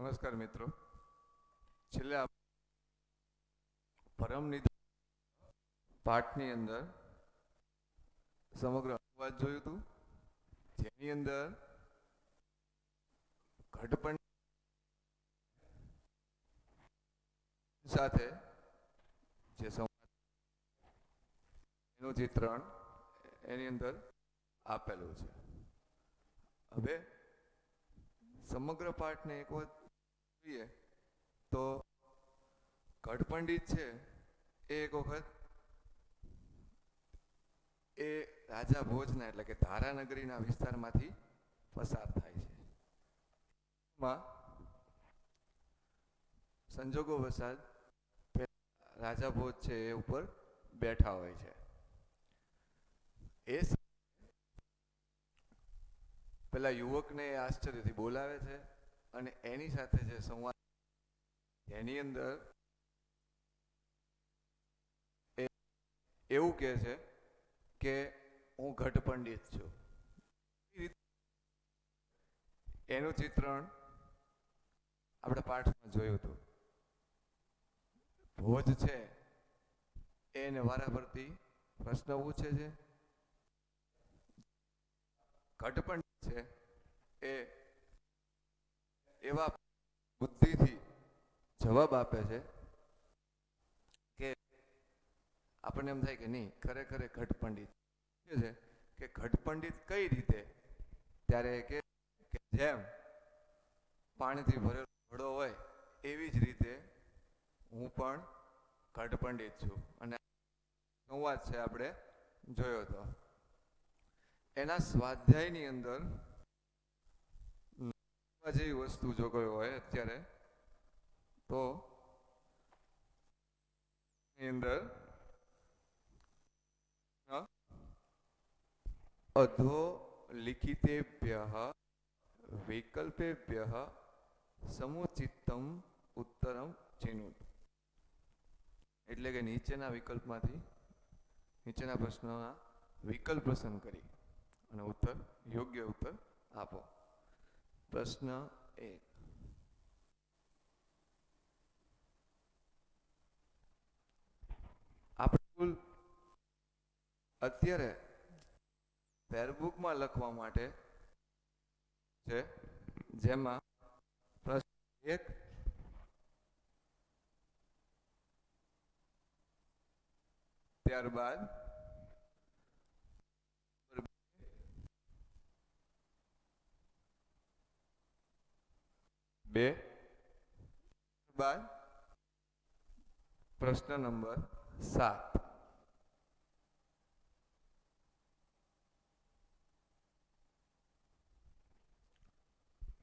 નમસ્કાર મિત્રો. છેલ્લે પરમનિધિ પાઠની અંદર સમગ્ર અનુવાદ જોયું હતું, જેની અંદર ઘટપણ સાથે જે સંવાદ એનું ચિત્રણ એની અંદર આપેલું છે. હવે સમગ્ર પાઠને એક વખત જોઈએ તો ઘટપંડિત છે એ એક વખત એ રાજા ભોજના એટલે કે ધારાનગરીના વિસ્તારમાંથી પસાર થાય છે. સંજોગો વસાત રાજા ભોજ છે એ ઉપર બેઠા હોય છે. એ પેલા યુવકને આશ્ચર્યથી બોલાવે છે અને એની સાથે જે સંવાદ એની અંદર એવું કહે છે કે હું ઘટપંડિત છું. એનું ચિત્રણ આપણે પાઠમાં જોયું હતું. ભોજ છે એને વારાફરતી પ્રશ્ન પૂછે છે. ઘટપંડિત છે એ એવા બુદ્ધિથી જવાબ આપે છે કે આપણને એમ થાય કે નહીં, ખરેખર ઘટપંડિત છે કે ઘટપંડિત કઈ રીતે? ત્યારે કે જેમ પાણીથી ભરેલો ઘડો હોય એવી જ રીતે હું પણ ઘટપંડિત છું. અને સંવાદ છે આપણે જોયો હતો. એના સ્વાધ્યાયની અંદર જેવી વસ્તુ જો કોઈ હોય અત્યારે તો એની અંદર અધો લિખિતેભ્યઃ વિકલ્પેભ્યઃ સમુચિતમ ઉત્તરમ ચિનુત. એટલે કે નીચેના વિકલ્પમાંથી નીચેના પ્રશ્નોના વિકલ્પ પસંદ કરી અને ઉત્તર યોગ્ય ઉત્તર આપો. પ્રશ્ન 1. આપણે અત્યારે ફેરબુકમાં લખવા માટે છે, જેમાં પ્રશ્ન 1 ત્યારબાદ 2 બાદ પ્રશ્ન નંબર 7.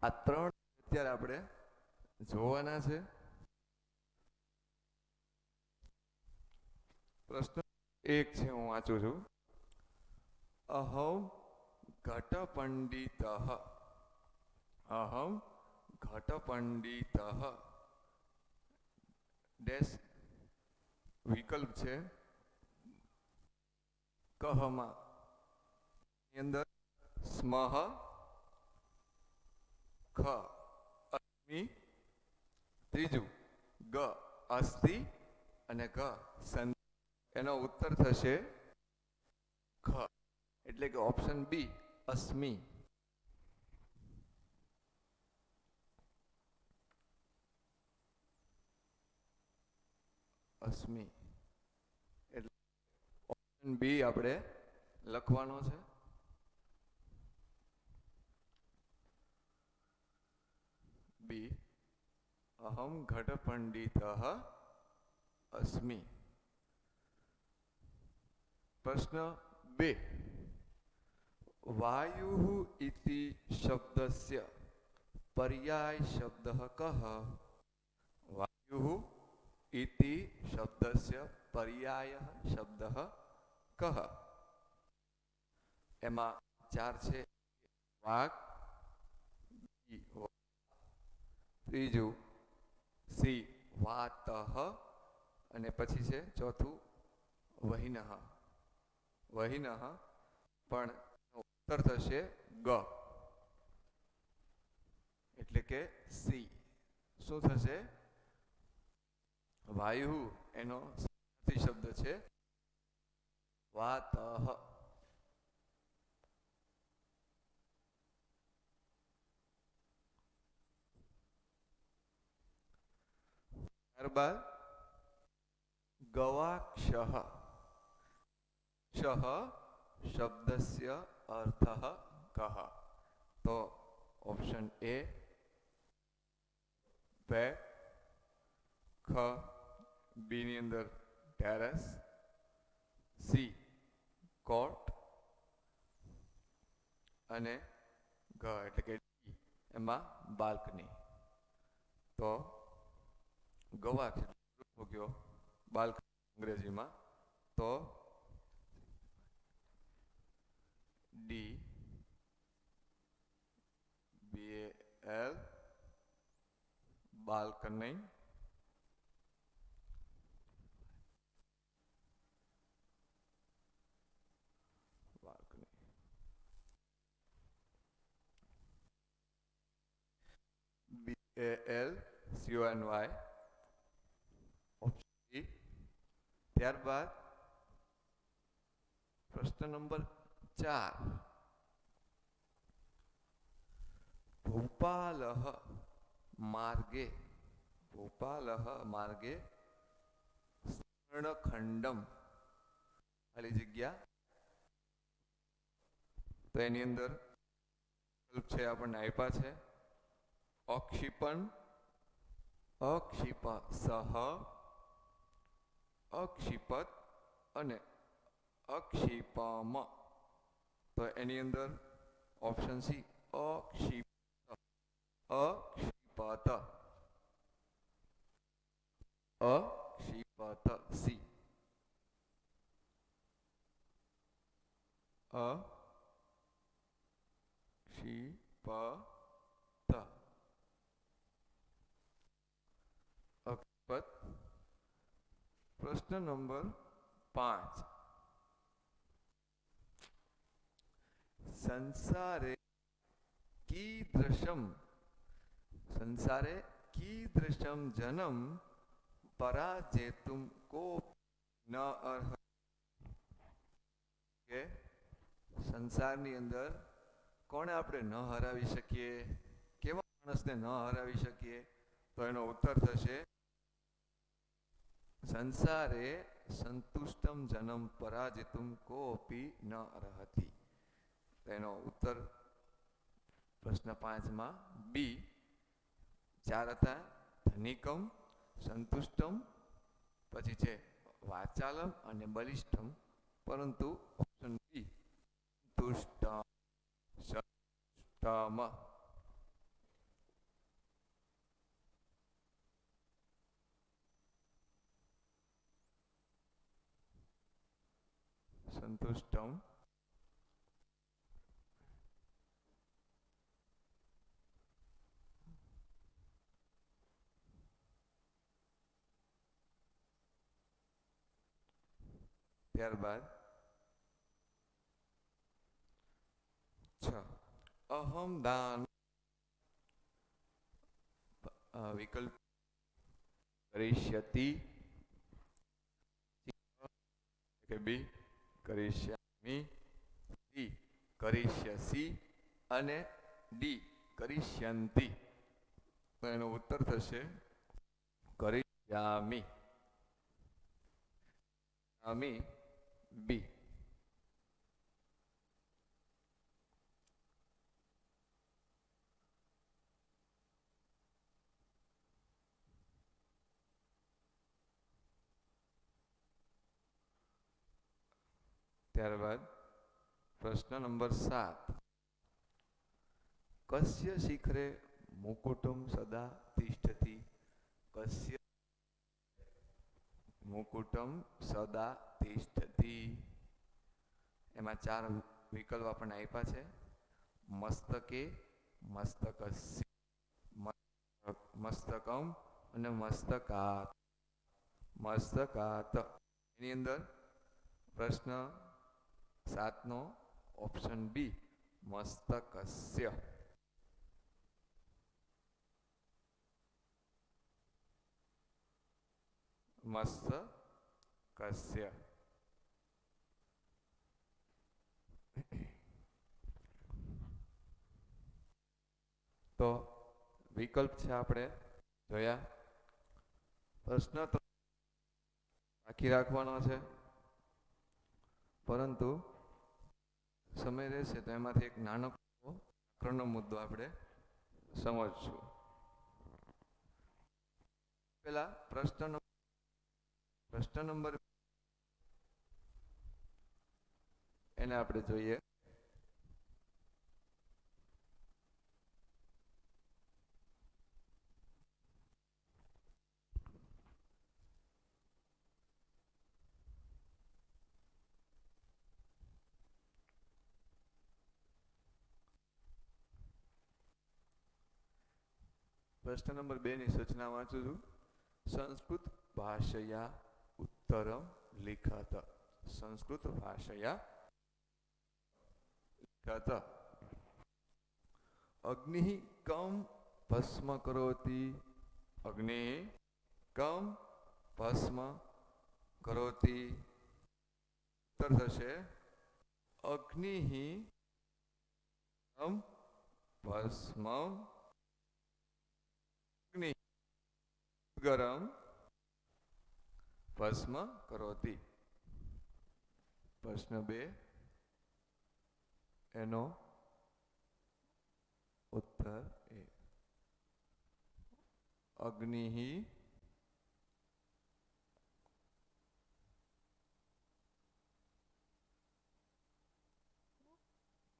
આ ત્રણ અત્યારે આપણે જોવાના છે. પ્રશ્ન 1 છે, હું વાંચું છું. અહમ ઘટપંડિત અહમ ઘટપંડિત ડેશ વિકલ્પ છે કહમાં ની અંદર સ્મહ ખ અસ્મિ, ત્રીજું ગ અસ્તિ અને ગ સં. એનો ઉત્તર થશે ખ, એટલે કે ઓપ્શન બી અસ્મિ. અસ્મિ એટલે ઓપ્શન બી આપણે લખવાનો છે. બી અહમ ઘટપંડિત અસ્મિ. પ્રશ્ન 2. વાયુઃ ઇતિ શબ્દસ્ય પર્યાય શબ્દઃ કઃ? વાયુઃ ઇતિ શબ્દસ્ય પર્યાયઃ શબ્દઃ કઃ? એમાં 4 છે. વાક, ત્રીજું સી વાતઃ અને પછી છે ચોથું વહિનઃ. વહિનઃ પણ ઉત્તર થશે ગ, એટલે કે સી. શું થશે? વાયુ એનો સમાનાર્થી શબ્દ છે વાતઃ. ત્યારબાદ ગવાક્ષ. ક્ષ શબ્દસ્ય અર્થ કહ. તો ઓપ્શન એ બેગ, ખ બી ની અંદર ટેરેસ, સી કોર્ટ અને ગ એટલે કે ડી એમાં બાલ્કની. તો ગવાક્ષ એટલે ગયો બાલ્કની અંગ્રેજીમાં. તો D BAL balcony. Balcony BALCONY option D. ત્યારબાદ પ્રશ્ન નંબર 4. ભોપાલઃ માર્ગે, ભોપાલઃ માર્ગે સ્વર્ણખંડમ ખાલી જગ્યા. તો એની અંદર છે આપણને આપ્યા છે અક્ષિપન, અક્ષિપ સહ, અક્ષિપત અને અક્ષિપમ. તો એની અંદર ઓપ્શન સી અક્ષિપ, અક્ષિપત, અક્ષિપત સી. અક્ષિપત અક્ષિપત. પ્રશ્ન નંબર 5. સંસારે कीदृशम, संसारे कीदृशम जन्म पराजेतुम को न अर्ह. કે સંસારની અંદર કોને આપણે ન હરાવી શકીએ, કેવા માણસને ન હરાવી શકીએ? તો એનો ઉત્તર થશે સંસારે સંતુષ્ટમ જન્મ પરાજિતુમ કોપી ન અર્હતિ. એનો ઉત્તર પ્રશ્ન 5માં બી. 4 હતા ધનિકમ, સંતુષ્ટમ, પછી છે વાચાલમ અને બલિષ્ઠમ. પરંતુ ઓપ્શન બી સંતુષ્ટમ, સંતુષ્ટમ. સંતુષ્ટમ. ત્યારબાદ 6 અહમ દાન વિકલ્પ કરિષ્યતિ કે બી કરિષ્યામિ, સી કરિષ્યસી અને ડી કરિષ્યંતિ. તો એનો ઉત્તર થશે કરિષ્યામિ. આમી બી. ત્યારબાદ પ્રશ્ન નંબર 7. કસ્ય શિખરે મુકુટમ સદા તિષ્ઠતિ, કસ્ય મુકુટમ સદા તિષ્ઠતિ. એમાં 4 વિકલ્પ આપણને આપ્યા છે મસ્તકે, મસ્તકસ્ય, મસ્તકમ અને મસ્તકાત. મસ્તકાત. એની અંદર પ્રશ્ન 7નો ઓપ્શન બી મસ્તકસ્ય. મસ્તકસ્ય. તો વિકલ્પ છે આપણે જોયા. પ્રશ્ન બાકી રાખવાનો છે, પરંતુ સમય રહેશે તો એમાંથી એક નાનકડો વ્યાકરણનો મુદ્દો આપણે સમજશું. પેલા પ્રશ્ન નંબર એને આપણે જોઈએ. પ્રશ્ન નંબર 2 ની સૂચના વાંચું છું. સંસ્કૃત ભાષયા ઉત્તરમ લિખત. સંસ્કૃત ભાષયા લિખત. અગ્નિ કમ ભસ્મ કરોતિ. અગ્નિ કમ ભસ્મ કરોતિ. ઉત્તર થશે અગ્નિ કમ ભસ્મ ગરમ ભસ્મ કરોતિ. પ્રશ્ન 2 એનો ઉત્તર એ અગ્નિ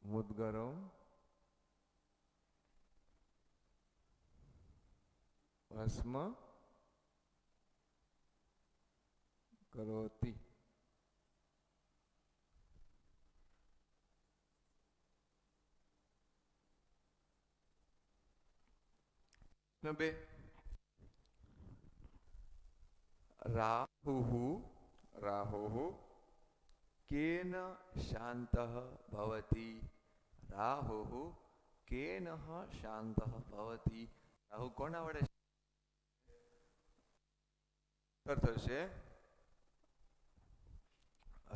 મુદ્ગરમ ભસ્મ કરોતિ. બે રાહુઃ કેન શાંતઃ ભવતિ. રાહુઃ કેન શાંતઃ ભવતિ. રાહુ કોના વડે થશે?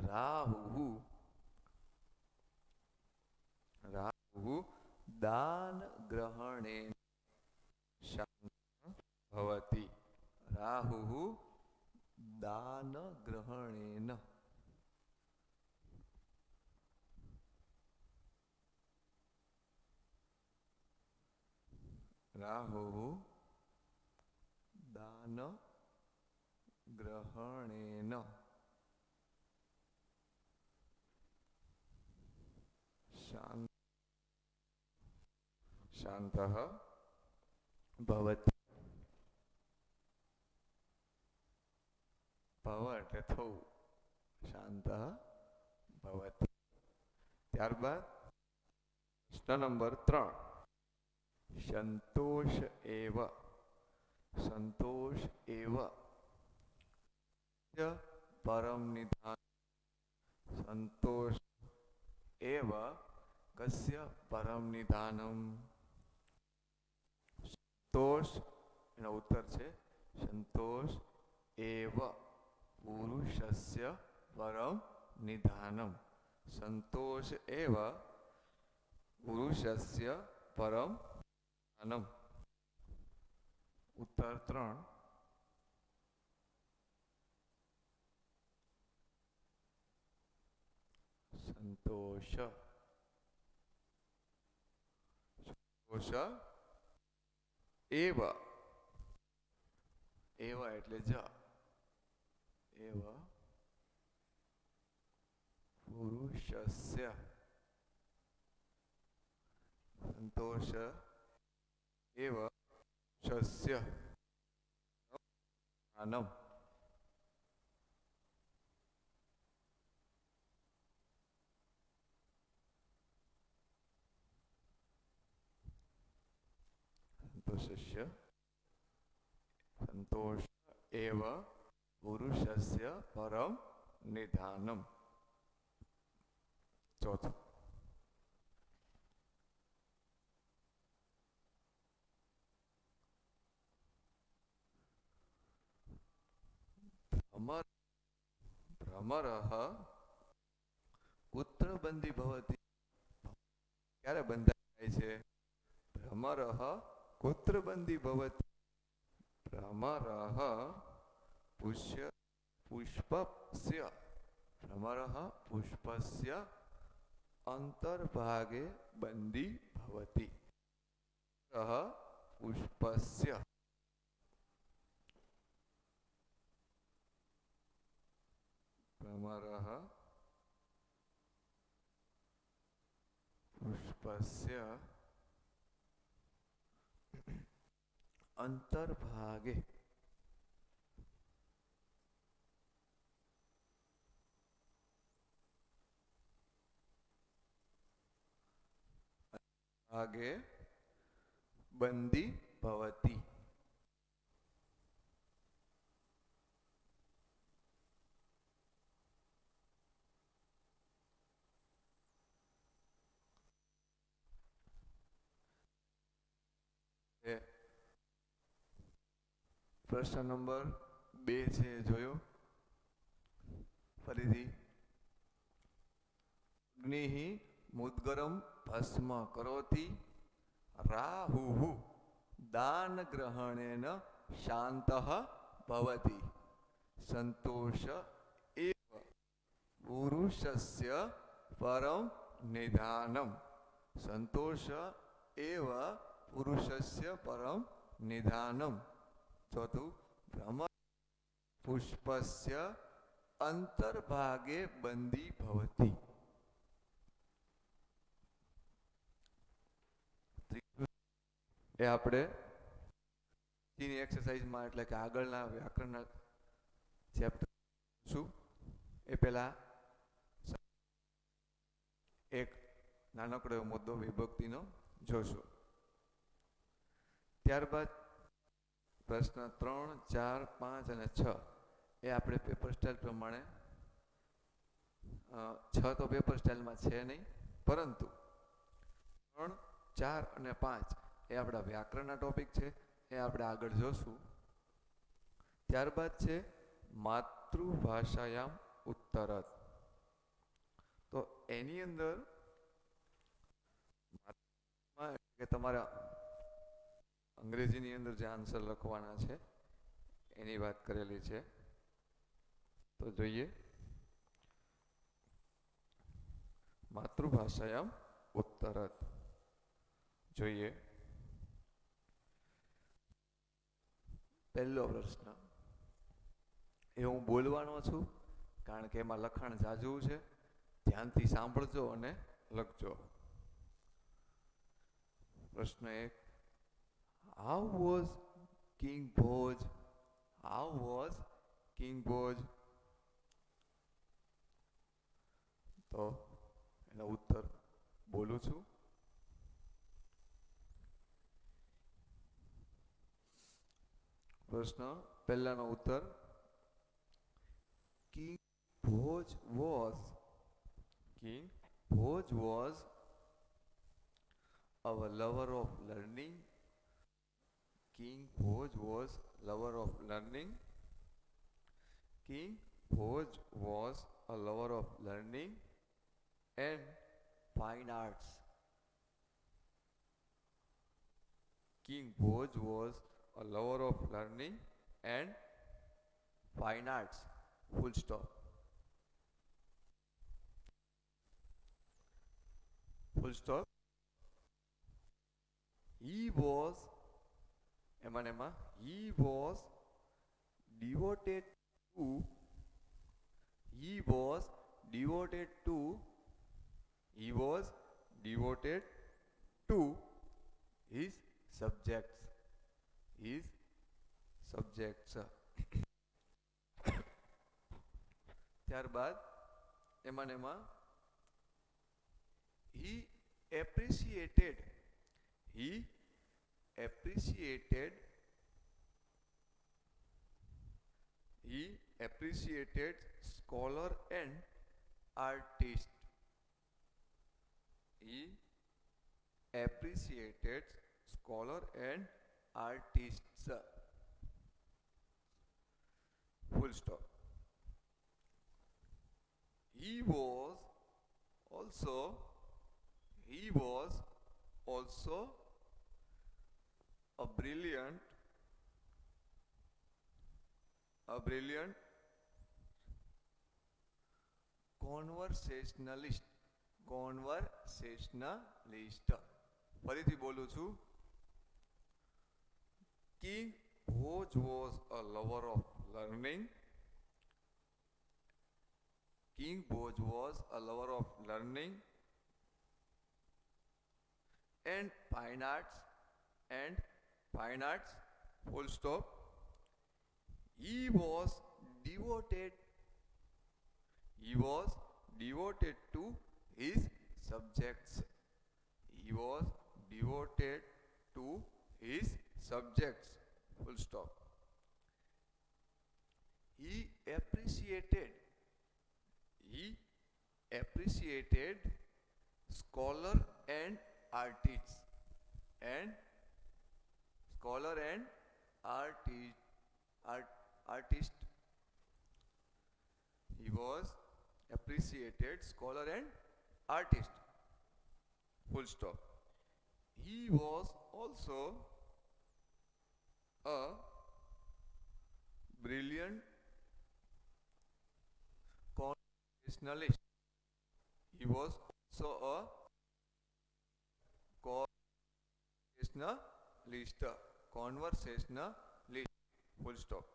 રાહુઃ દાન ગ્રહણે શાંત ભવતિ. રાહુઃ દાન ગ્રહણેન. રાહુઃ દાન ગ્રહણેન શાંતઃ ભવતિ. ભવ એટલે થવું, શાંતઃ ભવતિ. ત્યારબાદ પ્રશ્ન નંબર 3 સંતોષ એવ. સંતોષ એવ પરમ નિધાન. સંતોષ એવ કસ્ય પરમ નિધાનમ. સંતોષ એનો ઉત્તર છે સંતોષ એવ પુરુષસ્ય પરમ નિધાનમ. સંતોષ એવ પુરુષસ્ય પરમ નિધાનમ. ઉત્તર 3 સંતોષ. સંતોષ એવ. એવ એટલે જ. એવ પુરુષસ્ય. સંતોષ એવ પુરુષસ્ય નિધાનમ. સંતોષ એવ પુરુષસ્ય પરમ નિધાનમ. ચોથું भ्रमर भ्रमरः कुत्र बंधी भवति क्यारे बंधाय छे भ्रमरः कुत्र बंधी भवति भ्रमरः पुष्य पुष्पस्य भ्रमरः पुष्पस्य अंतर्भागे बंधी भवति पुष्पस्य भ्रमरः पुष्पस्य अंतर्भागे आगे बंदी भवति प्रश्न नंबर 2 છે જોયો ફરીથી અગ્નિ મુદ્ગરમ ભસ્મ કરોતિ રાહુઃ દાન ગ્રહણેન શાંતઃ ભવતિ સંતોષ એવ પુરુષસ્ય પરમ નિધાનમ સંતોષ એવ પુરુષસ્ય પરમ નિધાનમ चौथु भ्रमर पुष्पस्य अंतर्भागे बंदी भवति ए आपणे तीनी एक्सरसाइज में એટલે કે આગળના વ્યાકરણના ચેપ્ટર શું એ પહેલા એક નાનકડો મુદ્દો વિભક્તિનો જોશું ત્યારબાદ प्रश्न 3, 4, 5 અને 6 એ આપણે પેપર સ્ટાઇલ પ્રમાણે 6 તો પેપર સ્ટાઇલમાં છે નહીં પરંતુ 3, 4 અને 5 એ આપણા વ્યાકરણના ટોપિક છે એ આપણે આગળ જોશું ત્યારબાદ છે માતૃભાષાયામ ઉત્તરત તો એની અંદર કે તમારા અંગ્રેજીની અંદર જે આન્સર લખવાના છે એની વાત કરેલી છે તો જોઈએ માતૃભાષાયામ ઉત્તરત જોઈએ પહેલો પ્રશ્ન એ હું બોલવાનો છું કારણ કે એમાં લખાણ ઝાઝું છે ધ્યાનથી સાંભળજો અને લખજો પ્રશ્ન 1 How was King Bhoj? How was King Bhoj? તો એનો ઉત્તર બોલું છું પ્રશ્ન પહેલાનો ઉત્તર King Bhoj was a lover of learning. King Bhoj was lover of learning. King Bhoj was a lover of learning and fine arts. King Bhoj was a lover of learning and fine arts. Full stop. Full stop. He was devoted to his subjects. ત્યારબાદ એમાં he appreciated scholar and artist. He appreciated scholar and artists. Full stop. he was also he was also a brilliant conversationalist. ફરીથી બોલું છું. King Bhoj was a lover of learning. King Bhoj was a lover of learning and fine arts, full stop. He was devoted to his subjects. He was devoted to his subjects, full stop. He appreciated scholar and artists and artist. He was appreciated scholar and artist, full stop. He was also a brilliant conversationalist. He was also a conversationalist, full stop.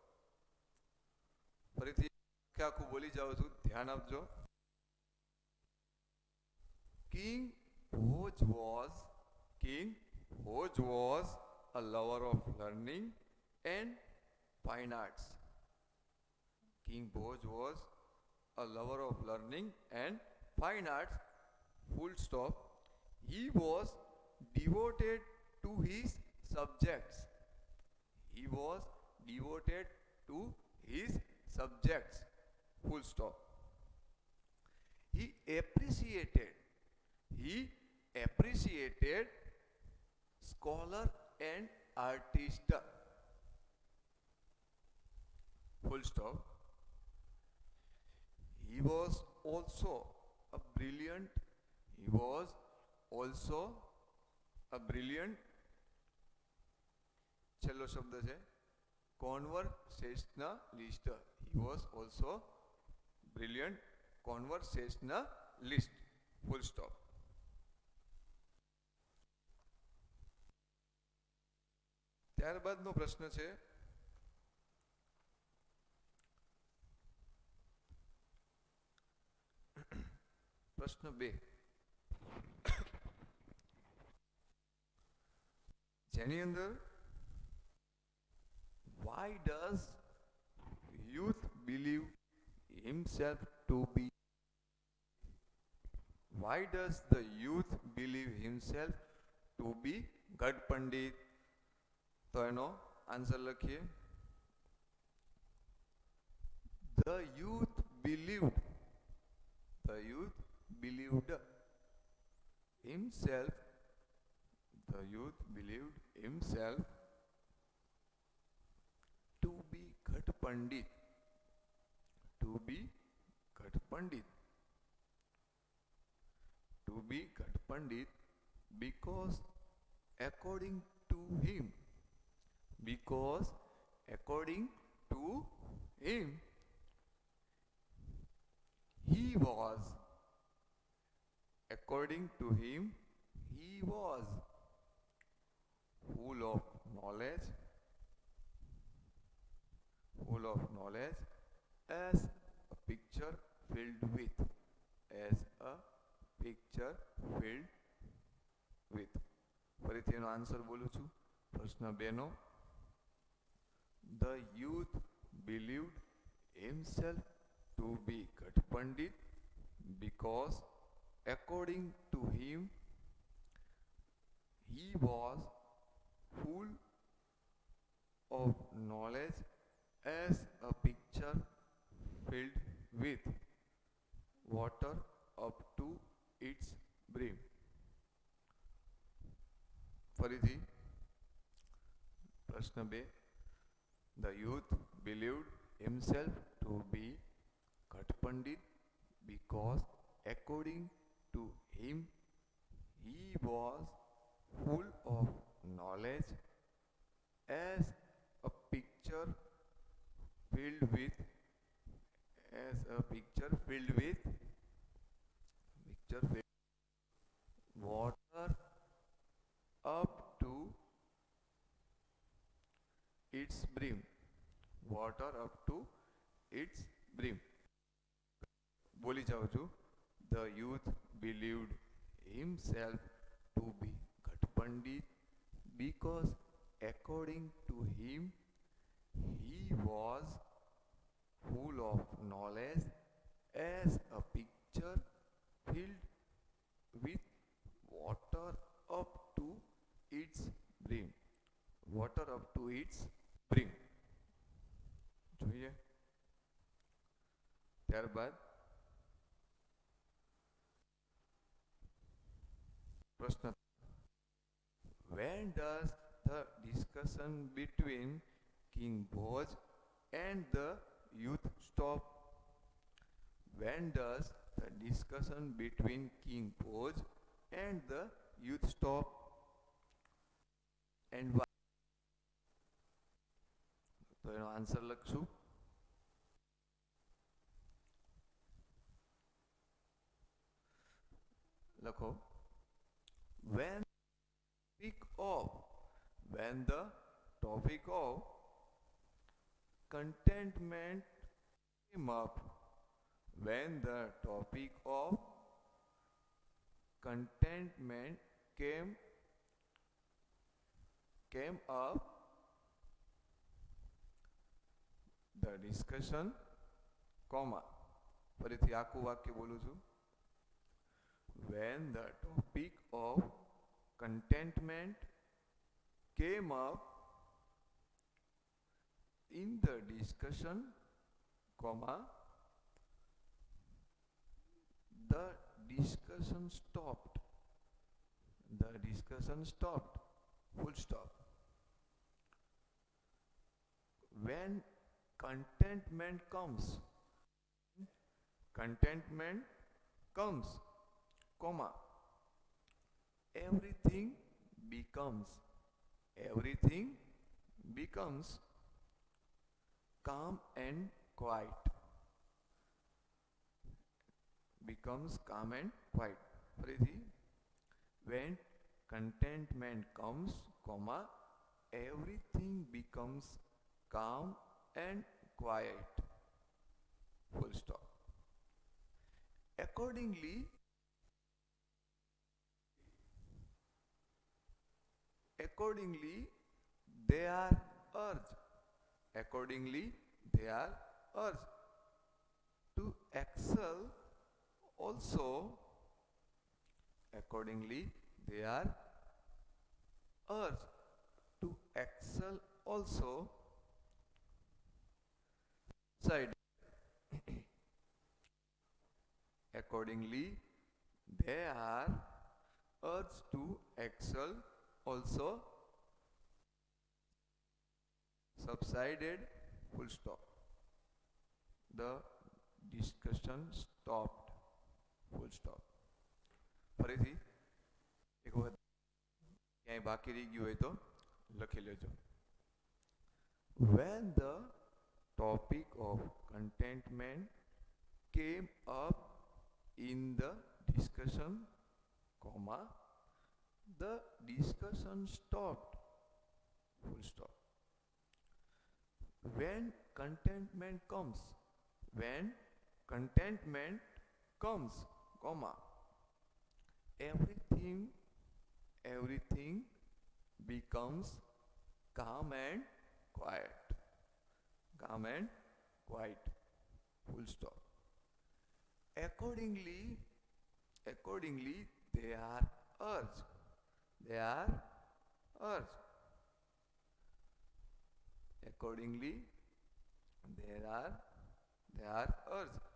ફરીથી આખું બોલી જાઉં છું, ધ્યાન આપજો. King Bhoj was a lover of learning and fine arts. King Bhoj was a lover of learning and fine arts, full stop. He was devoted to his subjects. He was devoted to his subjects, full stop. He appreciated scholar and artist, full stop. He was also a brilliant છેલ્લો શબ્દ છે conversationalist. He was also brilliant conversationalist, full stop. ત્યારબાદનો પ્રશ્ન છે પ્રશ્ન 2, જેની અંદર why does youth believe himself to be ગઢ પંડિત? તો એનો આન્સર લખીએ. The youth believed himself to be Ghat Pandit. Because according to him he was full of knowledge as a picture filled with. ફરીથી એનો આન્સર બોલું છું, પ્રશ્ન 2 નો. The youth believed himself to be Ghat Pandit because according to him he was full of knowledge as a pitcher filled with water up to its brim. ફરીથી પ્રશ્ન 2. The youth believed himself to be Ghat Pandit because according to him he was full of knowledge, as a picture filled with water up to its brim. Water up to its brim. બોલી જાઉં છું. The youth believed himself to be Ghat Pandit because according to him he was full of knowledge, as a picture filled with water up to its brim. Water up to its brim. જોઈએ ત્યારબાદ પ્રશ્ન, when does the discussion between King Bhoj and the youth stop? When does the discussion between King Bhoj and the youth stop, and why? તો એનો answer લખશું. લખો, when the topic of contentment came up, when the topic of contentment came up, the discussion, comma, ફરીથી આખું વાક્ય બોલું છું. When the topic of contentment came up in the discussion, comma, the discussion stopped. The discussion stopped. Full stop. When contentment comes, comma, everything becomes calm and quiet. Becomes calm and quiet. ફરીથી, when contentment comes, comma, everything becomes calm and quiet. Full stop. Accordingly, they are urged to excel also. Accordingly, they are urged to excel also. Side. Accordingly, they are urged to excel also. Subsided. Full stop. The discussion stopped. Full stop. ફરીથી એક વખત ક્યાંય બાકી રહી ગયું હોય તો લખી લેજો. When the topic of contentment came up in the discussion, comma, the discussion stopped. Full stop. When contentment comes, comma, everything becomes calm and quiet. Full stop. Accordingly, they are urged. Accordingly, they are urged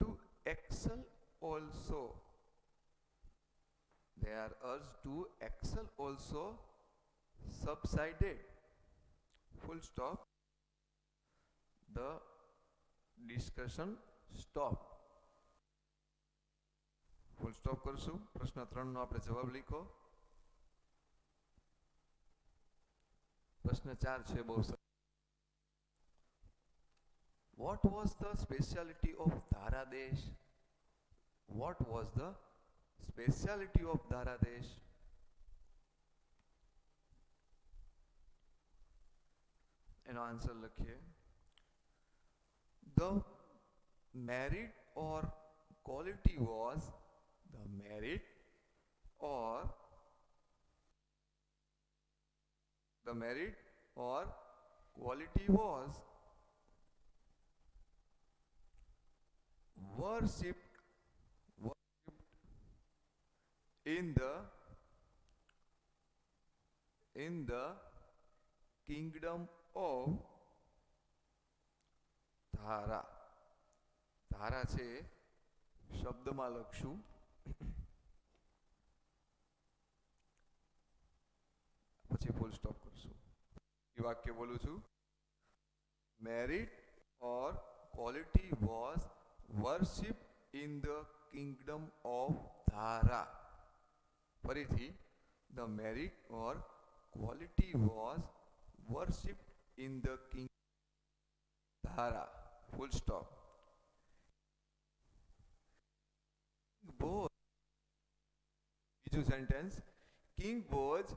to excel also. They are urged to excel also. Subsided. Full stop. The discussion stopped. Full stop કરશું. પ્રશ્ન 3 નો આપણે જવાબ લખો. પ્રશ્ન 4 છે બહુ સરસ. What was the speciality of Dharadesh? What was the speciality of Dharadesh? એનો આન્સર લખીએ. The merit or quality was the merit or the merit or quality was worshipped in the kingdom of Dhara. ધારા છે શબ્દમાં લખશું. પછી full stop કરશું. એ વાક્ય બોલું છું. Merit or quality was worship in the kingdom of Dhara. ફરીથી, the merit or quality was worship in the king Dhara. Full stop. બીજું sentence. King was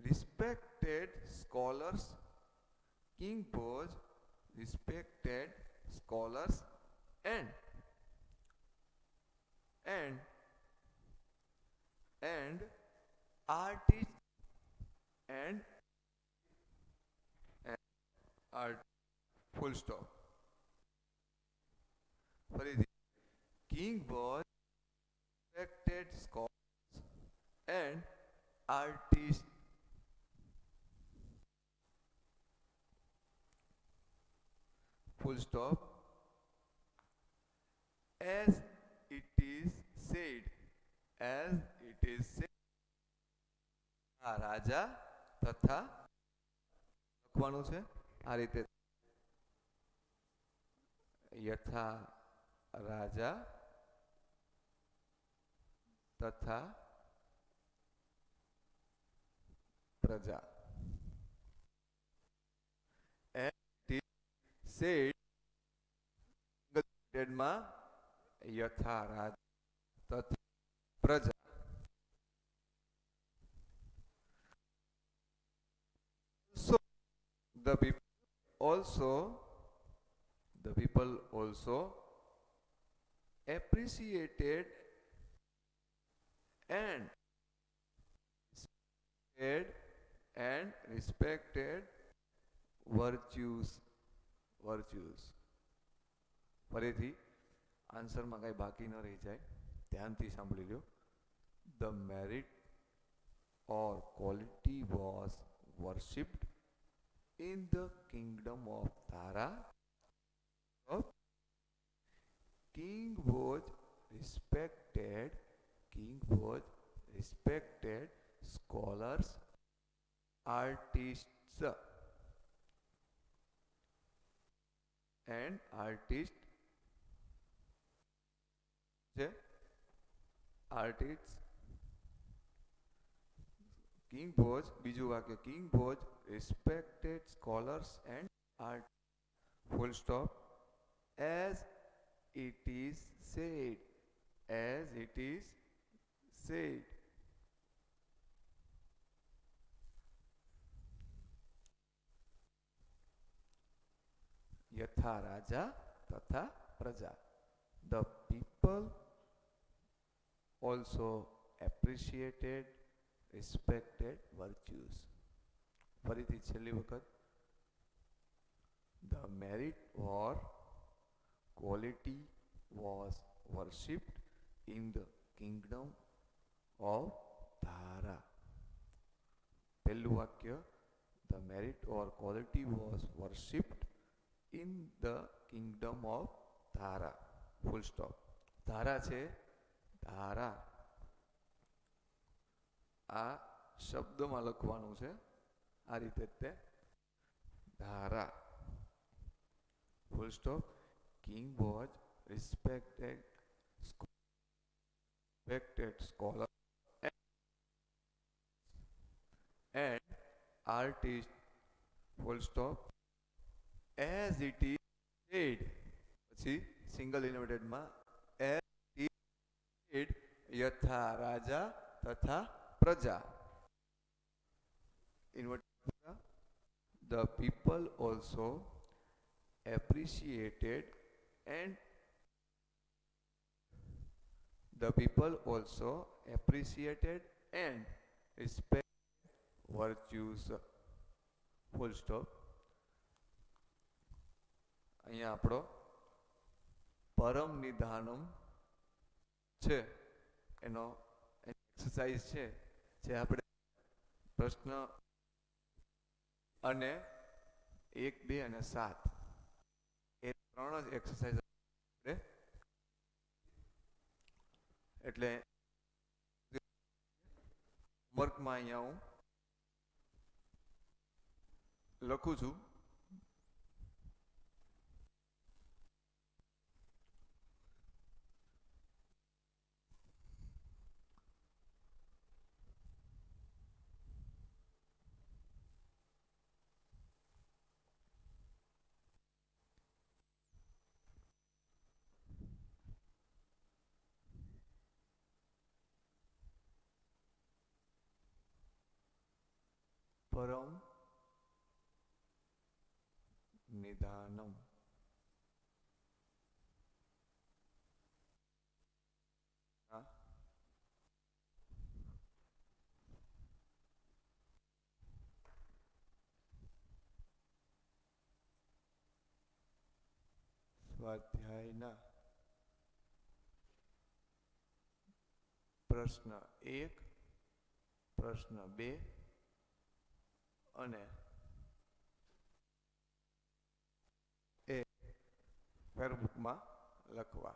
respected scholars. King was respected scholars and artists and art. Full stop. ફરીથી. King was respected scholars and artists. Full stop. As it is said, as it is said, રાજા તથા લખવાનું છે આ રીતે. યથા રાજા તથા પ્રજા. said માં યથા રાજા તથા પ્રજા. So the people also appreciated and respected virtues. ફરીથી આન્સરમાં કાંઈ બાકી ન રહી જાય, ધ્યાનથી સાંભળી લો. The merit or quality was worshipped in the kingdom of Dhara. King was respected scholars, artists and artists. King was, બીજું વાક્ય, King was respected scholars and art. Full stop. As it is said, યથા રાજા તથા પ્રજા. The people also appreciated, respected virtues. ફરીથી છેલ્લી વખત. The merit or quality was worshipped in the kingdom of Dhara. પહેલું વાક્ય. The merit or quality was worshipped in the kingdom of Dhara. Full stop. ધારા છે ધારા. આ શબ્દમાં લખવાનું છે આ રીતે તે ધારા. Full stop. King was respected respected scholar and artist, full stop, as it is said. પછી સિંગલ ઇન્વર્ટેડમાં as it is said, યથા રાજા તથા પ્રજા. Inverted, the people also appreciated and the people also appreciated and respect virtues. Full stop. અહીંયા આપણો પરમ નિધાનમ છે એનો એક્સરસાઇઝ છે જે આપણે પ્રશ્ન અને 1, 2 અને 7 એ ત્રણ જ એક્સરસાઇઝ આપણે એટલે હોમવર્કમાં અહીંયા હું લખું છું. પરમ નિધાનમ. સ્વાધ્યાયના પ્રશ્ન 1, પ્રશ્ન 2 અને એ ફેરબુકમાં લખવા.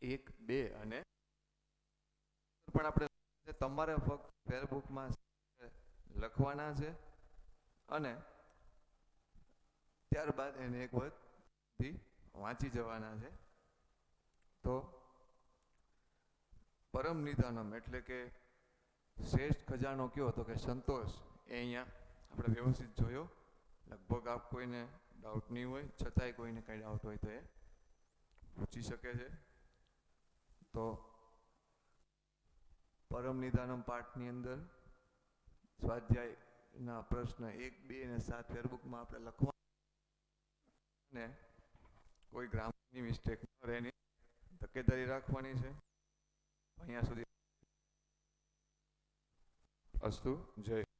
એક બે અને પણ આપણે તમારે ફક્ત ફેરબુકમાં લખવાના છે અને ત્યારબાદ એને એક વખતથી વાંચી જવાના છે. તો પરમ નિધાનમ એટલે કે શ્રેષ્ઠ ખજાનો કયો તો કે સંતોષ એ અહીંયા આપણે વ્યવસ્થિત જોયો. લગભગ આપ કોઈને ડાઉટ નહીં હોય, છતાંય કોઈને કંઈ ડાઉટ હોય તો એ પૂછી શકે છે. તો પરમ નિધાનમ પાઠની અંદર સ્વાધ્યાયના પ્રશ્ન 1, 2 અને 7 ફેરબુકમાં આપણે લખવા અને કોઈ ગ્રામરની મિસ્ટેક ન રહે એની તકેદારી રાખવાની છે. અહીંયા સુધી અસ્તુ. જય.